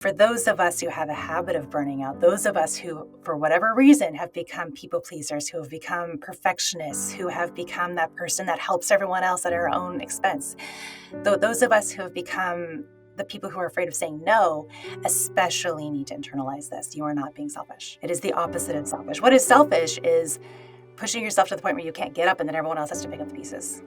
For those of us who have a habit of burning out, those of us who, for whatever reason, have become people pleasers, who have become perfectionists, who have become that person that helps everyone else at our own expense, those of us who have become the people who are afraid of saying no, especially need to internalize this. You are not being selfish. It is the opposite of selfish. What is selfish is pushing yourself to the point where you can't get up and then everyone else has to pick up the pieces.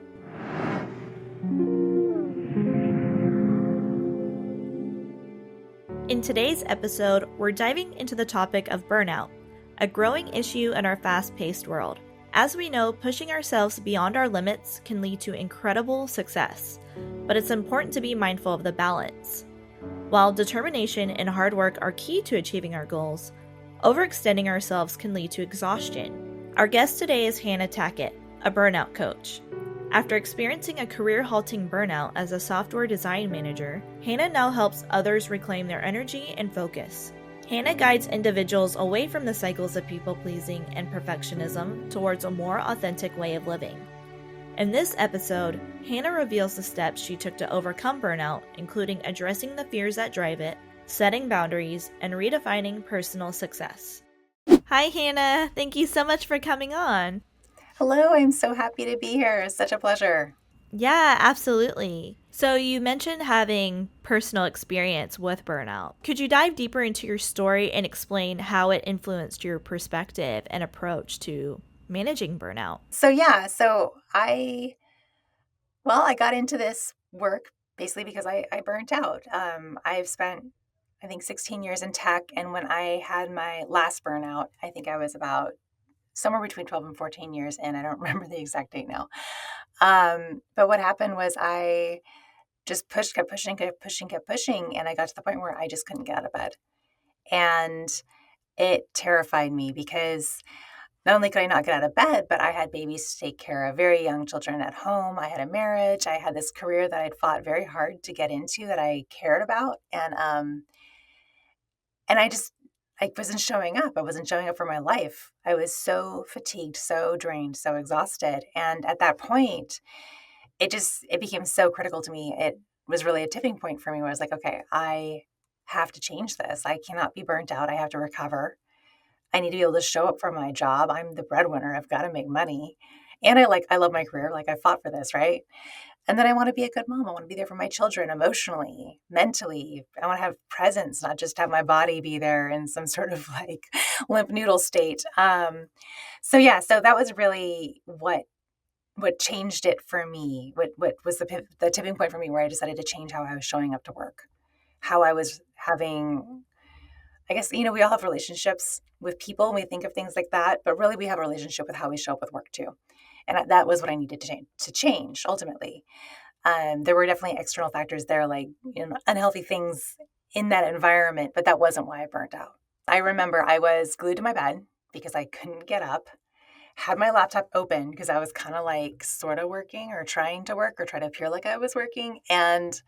In today's episode, we're diving into the topic of burnout, a growing issue in our fast-paced world. As we know, pushing ourselves beyond our limits can lead to incredible success, but it's important to be mindful of the balance. While determination and hard work are key to achieving our goals, overextending ourselves can lead to exhaustion. Our guest today is Hannah Tackett, a burnout coach. After experiencing a career-halting burnout as a software design manager, Hannah now helps others reclaim their energy and focus. Hannah guides individuals away from the cycles of people-pleasing and perfectionism towards a more authentic way of living. In this episode, Hannah reveals the steps she took to overcome burnout, including addressing the fears that drive it, setting boundaries, and redefining personal success. Hi, Hannah. Thank you so much for coming on. Hello, I'm so happy to be here. It's such a pleasure. Yeah, absolutely. So you mentioned having personal experience with burnout. Could you dive deeper into your story and explain how it influenced your perspective and approach to managing burnout? I got into this work basically because I burnt out. I've spent, I think, 16 years in tech. And when I had my last burnout, I think I was about somewhere between 12 and 14 years in. I don't remember the exact date now. But what happened was I just kept pushing. And I got to the point where I just couldn't get out of bed. And it terrified me because not only could I not get out of bed, but I had babies to take care of, very young children at home. I had a marriage. I had this career that I'd fought very hard to get into that I cared about. And I wasn't showing up. I wasn't showing up for my life. I was so fatigued, so drained, so exhausted. And at that point, it became so critical to me. It was really a tipping point for me where I was like, okay, I have to change this. I cannot be burnt out. I have to recover. I need to be able to show up for my job. I'm the breadwinner. I've got to make money. And I love my career. Like I fought for this, right? And then I want to be a good mom. I want to be there for my children emotionally, mentally. I want to have presence, not just have my body be there in some sort of like limp noodle state. So that was really what changed it for me. What was the tipping point for me where I decided to change how I was showing up to work, how I was having. I guess, we all have relationships with people and we think of things like that, but really we have a relationship with how we show up with work too. And that was what I needed to change ultimately. There were definitely external factors there, like unhealthy things in that environment, but that wasn't why I burnt out. I remember I was glued to my bed because I couldn't get up, had my laptop open because I was kind of like sort of working or trying to work or try to appear like I was working. And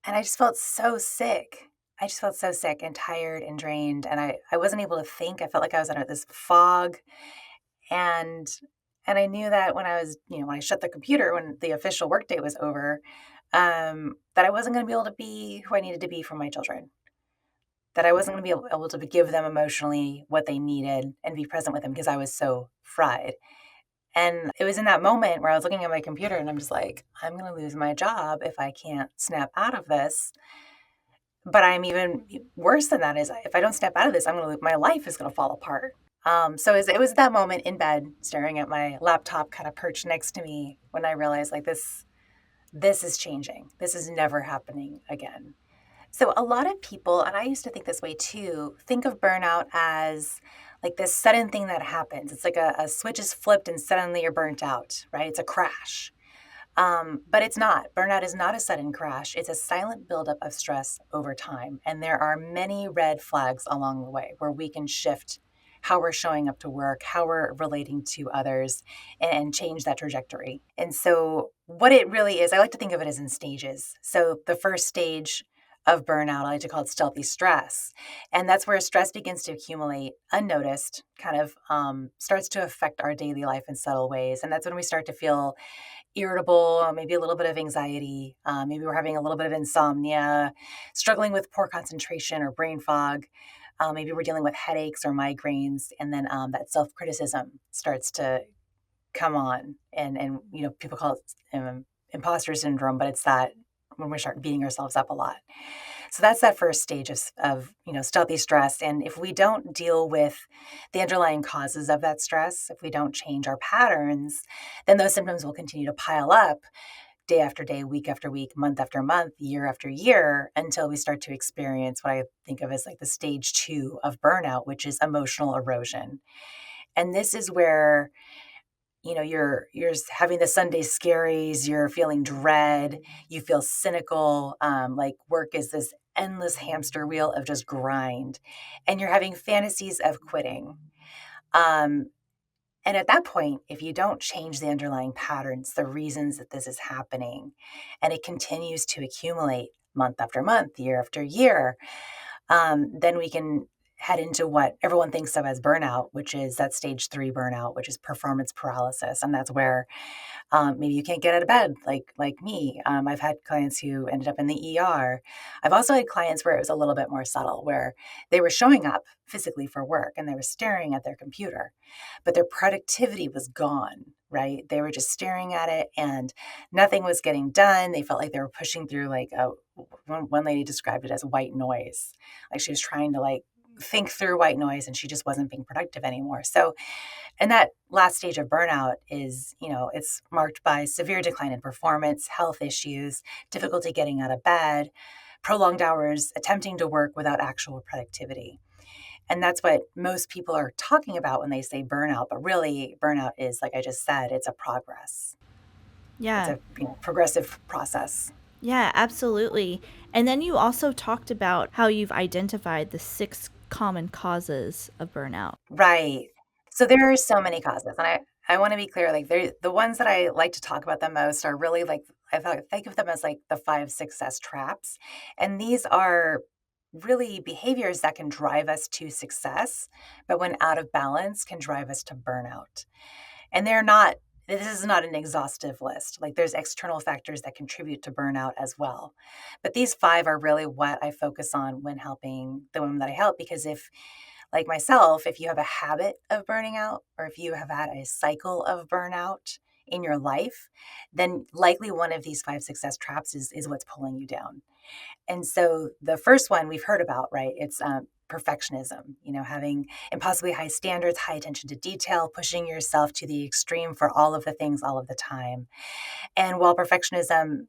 I just felt so sick. I just felt so sick and tired and drained. And I wasn't able to think. I felt like I was under this fog. And I knew that when when I shut the computer, when the official workday was over, that I wasn't going to be able to be who I needed to be for my children. That I wasn't going to be able to give them emotionally what they needed and be present with them because I was so fried. And it was in that moment where I was looking at my computer and I'm just like, I'm going to lose my job if I can't snap out of this. But I'm even worse than that is if I don't step out of this, my life is going to fall apart. It was that moment in bed, staring at my laptop kind of perched next to me when I realized like this is changing. This is never happening again. So a lot of people, and I used to think this way too, think of burnout as like this sudden thing that happens. It's like a switch is flipped and suddenly you're burnt out, right? It's a crash. But it's not. Burnout is not a sudden crash. It's a silent buildup of stress over time. And there are many red flags along the way where we can shift how we're showing up to work, how we're relating to others, and change that trajectory. And so what it really is, I like to think of it as in stages. So the first stage of burnout, I like to call it stealthy stress. And that's where stress begins to accumulate unnoticed, kind of starts to affect our daily life in subtle ways. And that's when we start to feel irritable, maybe a little bit of anxiety, maybe we're having a little bit of insomnia, struggling with poor concentration or brain fog. Maybe we're dealing with headaches or migraines, and then that self criticism starts to come on, and people call it imposter syndrome, but it's that when we start beating ourselves up a lot. So that's that first stage of stealthy stress. And if we don't deal with the underlying causes of that stress, if we don't change our patterns, then those symptoms will continue to pile up day after day, week after week, month after month, year after year, until we start to experience what I think of as like the stage 2 of burnout, which is emotional erosion. And this is where you're having the Sunday scaries, you're feeling dread, you feel cynical, like work is this endless hamster wheel of just grind, and you're having fantasies of quitting. Um, and at that point, if you don't change the underlying patterns, the reasons that this is happening, and it continues to accumulate month after month, year after year, then we can head into what everyone thinks of as burnout, which is that stage 3 burnout, which is performance paralysis. And that's where maybe you can't get out of bed like me. I've had clients who ended up in the ER. I've also had clients where it was a little bit more subtle, where they were showing up physically for work and they were staring at their computer, but their productivity was gone. Right? They were just staring at it and nothing was getting done. They felt like they were pushing through one lady described it as white noise. Like she was trying to think through white noise and she just wasn't being productive anymore. So, and that last stage of burnout is, it's marked by severe decline in performance, health issues, difficulty getting out of bed, prolonged hours, attempting to work without actual productivity. And that's what most people are talking about when they say burnout. But really, burnout is, like I just said, it's a progress. It's Yeah. a progressive process. Yeah, absolutely. And then you also talked about how you've identified the 6 common causes of burnout. Right. So there are so many causes, and I want to be clear. Like the ones that I like to talk about the most are really like think of them as like the 5 success traps, and these are really behaviors that can drive us to success, but when out of balance, can drive us to burnout. And they're not. This is not an exhaustive list. Like there's external factors that contribute to burnout as well, but these 5 are really what I focus on when helping the women that I help. Because if like myself, if you have a habit of burning out or if you have had a cycle of burnout in your life, then likely one of these 5 success traps is what's pulling you down. And so the first one we've heard about, right? It's perfectionism, having impossibly high standards, high attention to detail, pushing yourself to the extreme for all of the things all of the time. And while perfectionism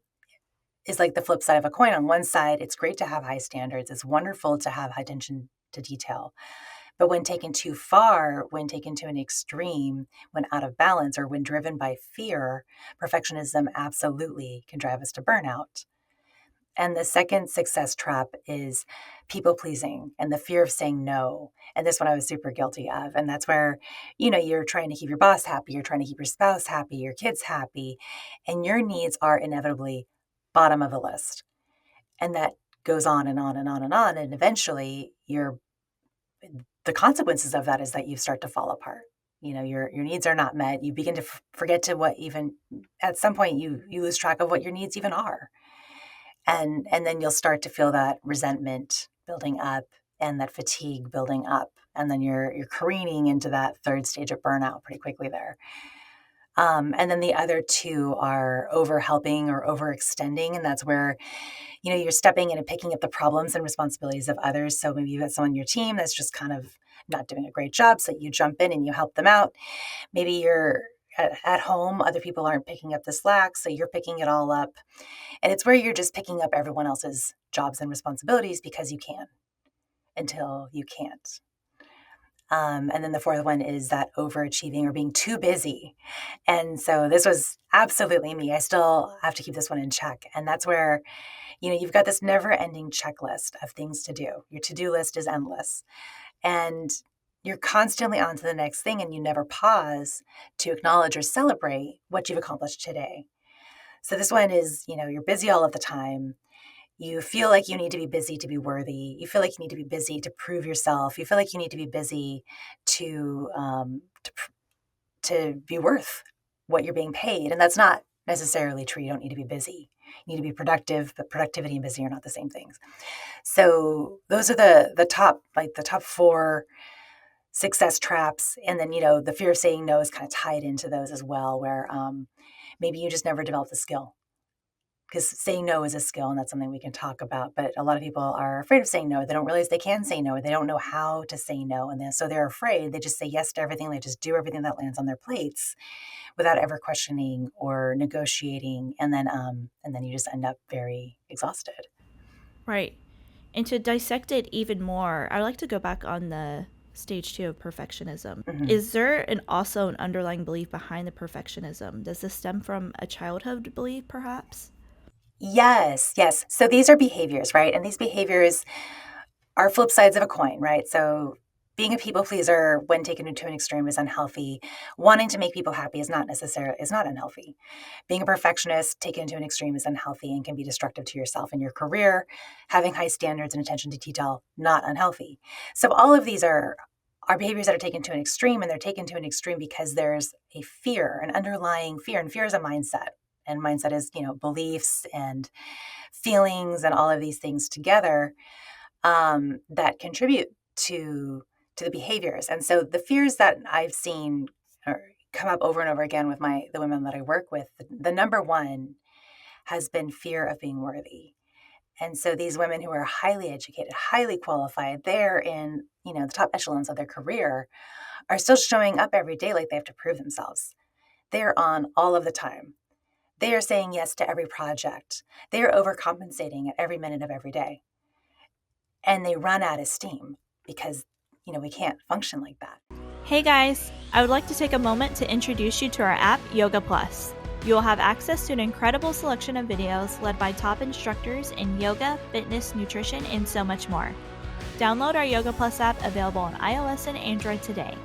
is like the flip side of a coin, on one side, it's great to have high standards. It's wonderful to have high attention to detail. But when taken too far, when taken to an extreme, when out of balance, or when driven by fear, perfectionism absolutely can drive us to burnout. And the second success trap is people pleasing and the fear of saying no. And this one I was super guilty of. And that's where, you're trying to keep your boss happy, you're trying to keep your spouse happy, your kids happy, and your needs are inevitably bottom of the list. And that goes on and on and on and on. And eventually the consequences of that is that you start to fall apart. Your needs are not met. You begin to forget to what even at some point you lose track of what your needs even are. And then you'll start to feel that resentment building up and that fatigue building up. And then you're careening into that third stage of burnout pretty quickly there. And then the other 2 are over helping or overextending. And that's where, you're stepping in and picking up the problems and responsibilities of others. So maybe you've got someone on your team that's just kind of not doing a great job. So you jump in and you help them out. Maybe you're at home, other people aren't picking up the slack. So you're picking it all up. And it's where you're just picking up everyone else's jobs and responsibilities because you can until you can't. And then the fourth one is that overachieving or being too busy. And so this was absolutely me. I still have to keep this one in check. And that's where, you've got this never ending checklist of things to do. Your to do list is endless. And you're constantly on to the next thing and you never pause to acknowledge or celebrate what you've accomplished today. So this one is, you're busy all of the time. You feel like you need to be busy to be worthy. You feel like you need to be busy to prove yourself. You feel like you need to be busy to to be worth what you're being paid, and that's not necessarily true. You don't need to be busy. You need to be productive, but productivity and busy are not the same things. So those are the top 4 success traps. And then, the fear of saying no is kind of tied into those as well, where maybe you just never developed the skill. Because saying no is a skill, and that's something we can talk about. But a lot of people are afraid of saying no. They don't realize they can say no, or they don't know how to say no. And then, so they're afraid. They just say yes to everything. They just do everything that lands on their plates without ever questioning or negotiating. And then you just end up very exhausted. Right. And to dissect it even more, I'd like to go back on the stage 2 of perfectionism. Mm-hmm. Is there also an underlying belief behind the perfectionism? Does this stem from a childhood belief, perhaps? Yes. So these are behaviors, right? And these behaviors are flip sides of a coin, right? So being a people pleaser when taken to an extreme is unhealthy. Wanting to make people happy is not unhealthy. Being a perfectionist taken to an extreme is unhealthy and can be destructive to yourself and your career. Having high standards and attention to detail, not unhealthy. So all of these are behaviors that are taken to an extreme, and they're taken to an extreme because there's a fear, an underlying fear, and fear is a mindset. And mindset is, beliefs and feelings and all of these things together that contribute to the behaviors. And so the fears that I've seen come up over and over again with the women that I work with, the number one has been fear of being worthy. And so these women who are highly educated, highly qualified, they're in, the top echelons of their career, are still showing up every day like they have to prove themselves. They're on all of the time. They are saying yes to every project. They are overcompensating at every minute of every day. And they run out of steam because, we can't function like that. Hey guys, I would like to take a moment to introduce you to our app, Yoga Plus. You will have access to an incredible selection of videos led by top instructors in yoga, fitness, nutrition, and so much more. Download our Yoga Plus app available on iOS and Android today.